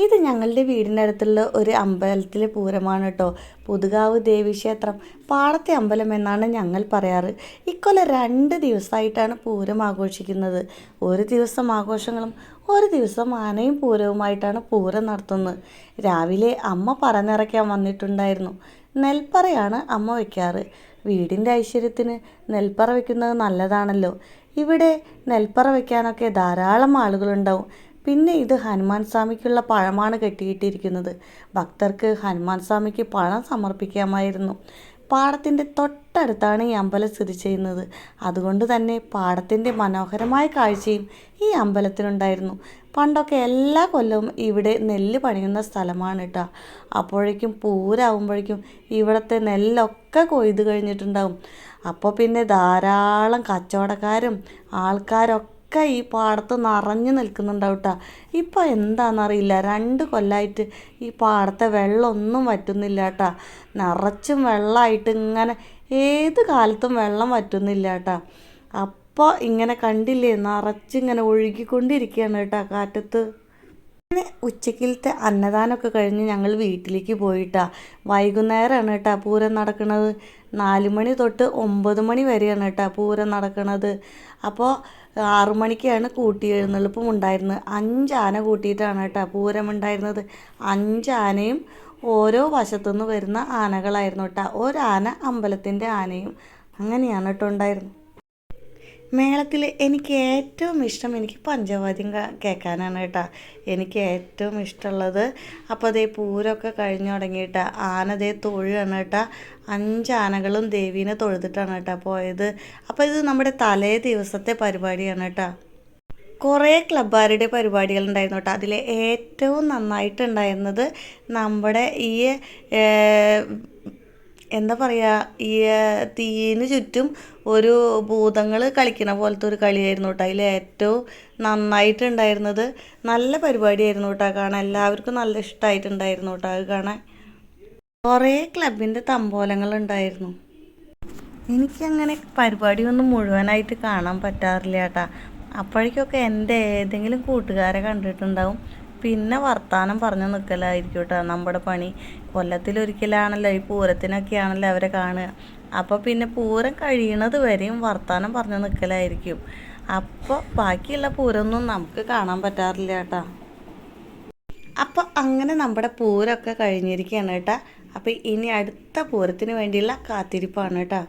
ഇത് ഞങ്ങളുടെ വീടിൻ്റെ അടുത്തുള്ള ഒരു അമ്പലത്തിലെ പൂരമാണ് കേട്ടോ. പുതുകാവ് ദേവീക്ഷേത്രം പാടത്തെ അമ്പലം എന്നാണ് ഞങ്ങൾ പറയാറ്. ഇക്കൊല്ലം 2 ദിവസമായിട്ടാണ് പൂരം ആഘോഷിക്കുന്നത്. ഒരു ദിവസം ആഘോഷങ്ങളും ഒരു ദിവസം ആനയും പൂരവുമായിട്ടാണ് പൂരം നടത്തുന്നത്. രാവിലെ അമ്മ പറനിറയ്ക്കാൻ വന്നിട്ടുണ്ടായിരുന്നു. നെൽപ്പറയാണ് അമ്മ വയ്ക്കാറ്. വീടിൻ്റെ ഐശ്വര്യത്തിന് നെൽപ്പറ വയ്ക്കുന്നത് നല്ലതാണല്ലോ. ഇവിടെ നെൽപ്പറ വയ്ക്കാനൊക്കെ ധാരാളം ആളുകളുണ്ടാവും. പിന്നെ ഇത് ഹനുമാൻ സ്വാമിക്കുള്ള പഴമാണ് കെട്ടിയിട്ടിരിക്കുന്നത്. ഭക്തർക്ക് ഹനുമാൻ സ്വാമിക്ക് പഴം സമർപ്പിക്കാമായിരുന്നു. പാടത്തിൻ്റെ തൊട്ടടുത്താണ് ഈ അമ്പലം സ്ഥിതി ചെയ്യുന്നത്. അതുകൊണ്ട് തന്നെ പാടത്തിൻ്റെ മനോഹരമായ കാഴ്ചയും ഈ അമ്പലത്തിനുണ്ടായിരുന്നു. പണ്ടൊക്കെ എല്ലാ കൊല്ലവും ഇവിടെ നെല്ല് പണിയുന്ന സ്ഥലമാണ് കേട്ടോ. അപ്പോഴേക്കും പൂരാകുമ്പോഴേക്കും ഇവിടുത്തെ നെല്ലൊക്കെ കൊയ്ത് കഴിഞ്ഞിട്ടുണ്ടാവും. അപ്പോൾ പിന്നെ ധാരാളം കച്ചവടക്കാരും ആൾക്കാരൊക്കെ ഈ പാടത്ത് നിറഞ്ഞു നിൽക്കുന്നുണ്ടാവും കേട്ടോ. ഇപ്പോൾ എന്താണെന്നറിയില്ല, 2 കൊല്ലമായിട്ട് ഈ പാടത്തെ വെള്ളമൊന്നും വറ്റുന്നില്ല കേട്ടോ. നിറച്ചും വെള്ളമായിട്ട് ഇങ്ങനെ ഏത് കാലത്തും വെള്ളം വറ്റുന്നില്ല കേട്ടോ. അപ്പോൾ ഇങ്ങനെ കണ്ടില്ലേ, നിറച്ചിങ്ങനെ ഒഴുകിക്കൊണ്ടിരിക്കുകയാണ് കേട്ടോ കാറ്റത്ത്. പിന്നെ ഉച്ചക്കിലത്തെ അന്നദാനമൊക്കെ കഴിഞ്ഞ് ഞങ്ങൾ വീട്ടിലേക്ക് പോയിട്ടാ. വൈകുന്നേരമാണ് കേട്ടോ പൂരം നടക്കുന്നത്. 4 മണി തൊട്ട് 9 മണി വരെയാണ് കേട്ടോ പൂരം നടക്കുന്നത്. അപ്പോൾ 6 മണിക്കാണ് കൂട്ടി എഴുന്നള്ളിപ്പും ഉണ്ടായിരുന്നത്. 5 ആന കൂട്ടിയിട്ടാണ് കേട്ടോ പൂരം ഉണ്ടായിരുന്നത്. 5 ആനയും ഓരോ വശത്തുനിന്ന് വരുന്ന ആനകളായിരുന്നു കേട്ടോ. ഒരാന അമ്പലത്തിൻ്റെ ആനയും അങ്ങനെയാണ് കേട്ടോ ഉണ്ടായിരുന്നത്. മേളത്തിൽ എനിക്ക് ഏറ്റവും ഇഷ്ടം പഞ്ചവാദ്യം കേൾക്കാനാണ് കേട്ടോ. എനിക്ക് ഏറ്റവും ഇഷ്ടമുള്ളത്. അപ്പോൾ അതേ പൂരമൊക്കെ കഴിഞ്ഞു തുടങ്ങിയിട്ടാ. ആന തൊഴുകയാണ് കേട്ടോ. 5 ആനകളും ദേവീനെ തൊഴുതിട്ടാണ് കേട്ടോ പോയത്. അപ്പോൾ ഇത് നമ്മുടെ തലേ ദിവസത്തെ പരിപാടിയാണ് കേട്ടോ. കുറേ ക്ലബ്ബുകാരുടെ പരിപാടികളുണ്ടായിരുന്നു കേട്ടോ. അതിൽ ഏറ്റവും നന്നായിട്ടുണ്ടായിരുന്നത് നമ്മുടെ ഈ എന്താ പറയുക, ഈ തീയിന് ചുറ്റും ഒരു ഭൂതങ്ങൾ കളിക്കണ പോലത്തെ ഒരു കളിയായിരുന്നു കേട്ടോ. അതിൽ ഏറ്റവും നന്നായിട്ടുണ്ടായിരുന്നത്. നല്ല പരിപാടിയായിരുന്നു കേട്ടോ കാണാൻ. എല്ലാവർക്കും നല്ല ഇഷ്ടമായിട്ടുണ്ടായിരുന്നു കേട്ടോ അത് കാണാൻ. കുറേ ക്ലബിൻ്റെ തമ്പോലങ്ങളുണ്ടായിരുന്നു. എനിക്കങ്ങനെ പരിപാടിയൊന്നും മുഴുവനായിട്ട് കാണാൻ പറ്റാറില്ല കേട്ടോ. അപ്പോഴേക്കൊക്കെ എൻ്റെ ഏതെങ്കിലും കൂട്ടുകാരെ കണ്ടിട്ടുണ്ടാവും. പിന്നെ വർത്താനം പറഞ്ഞു നിൽക്കലായിരിക്കും കേട്ടോ നമ്മുടെ പണി. കൊല്ലത്തിലൊരിക്കലാണല്ലോ ഈ പൂരത്തിനൊക്കെയാണല്ലോ അവരെ കാണുക. അപ്പോൾ പിന്നെ പൂരം കഴിയണത് വരെയും വർത്താനം പറഞ്ഞു നിൽക്കലായിരിക്കും. അപ്പോൾ ബാക്കിയുള്ള പൂരമൊന്നും നമുക്ക് കാണാൻ പറ്റാറില്ല കേട്ടോ. അപ്പോൾ അങ്ങനെ നമ്മുടെ പൂരമൊക്കെ കഴിഞ്ഞിരിക്കുകയാണ് കേട്ടോ. അപ്പോൾ ഇനി അടുത്ത പൂരത്തിന് വേണ്ടിയുള്ള കാത്തിരിപ്പാണ് കേട്ടോ.